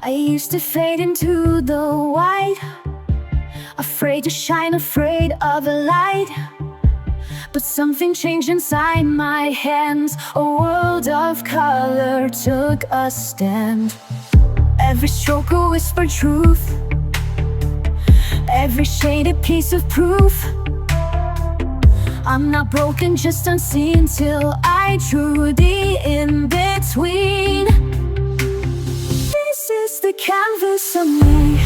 I used to fade into the white, afraid to shine, afraid of the light. But something changed inside my hands. A world of color took a stand. Every stroke a whispered truth, every shade a piece of proof. I'm not broken, just unseen, till I drew the in-between. This is the canvas of me,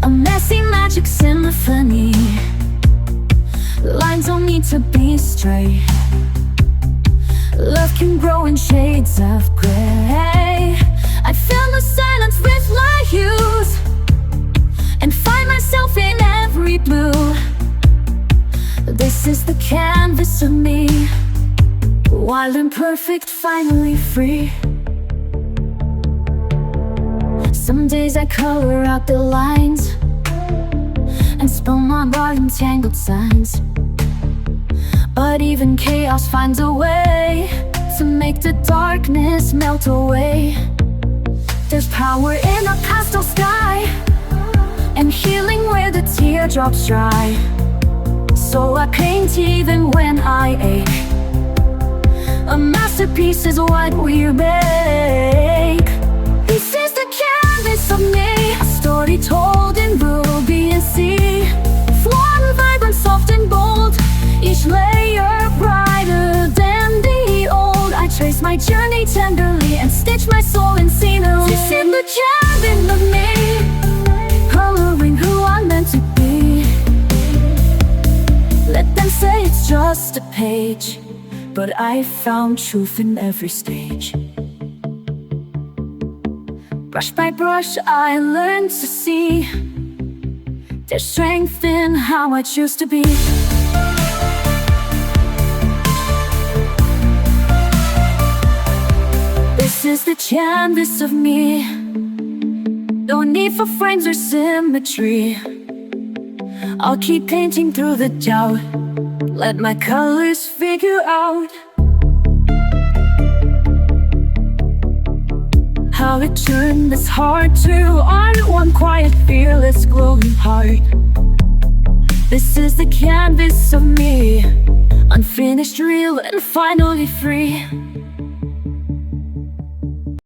a messy magic symphony. Lines don't need to be straight. Love can grow in shades of gray. I fill the silence with light hues and find myself in every blue. This is the canvas of me, wild and perfect, finally free. Some days I color out the lines and spill my blood in tangled signs. But even chaos finds a way to make the darkness melt away. There's power in a pastel sky and healing where the teardrops dry. So I paint even when I ache. A masterpiece is what we make. This is the canvas of me, a story told in ruby and sea. Flawed, vibrant, soft and bold, each layer brighter than the old. I trace my journey tenderly and stitch my soul in scenery. This is the canvas of me, coloring who I'm meant to be. Let them say it's just a page, but I found truth in every stage. Brush by brush I learned to see there's strength in how I choose to be. This is the canvas of me, no need for frames or symmetry. I'll keep painting through the doubt, let my colors figure out how it turned this heart to art. One quiet, fearless, glowing heart. This is the canvas of me, unfinished, real, and finally free.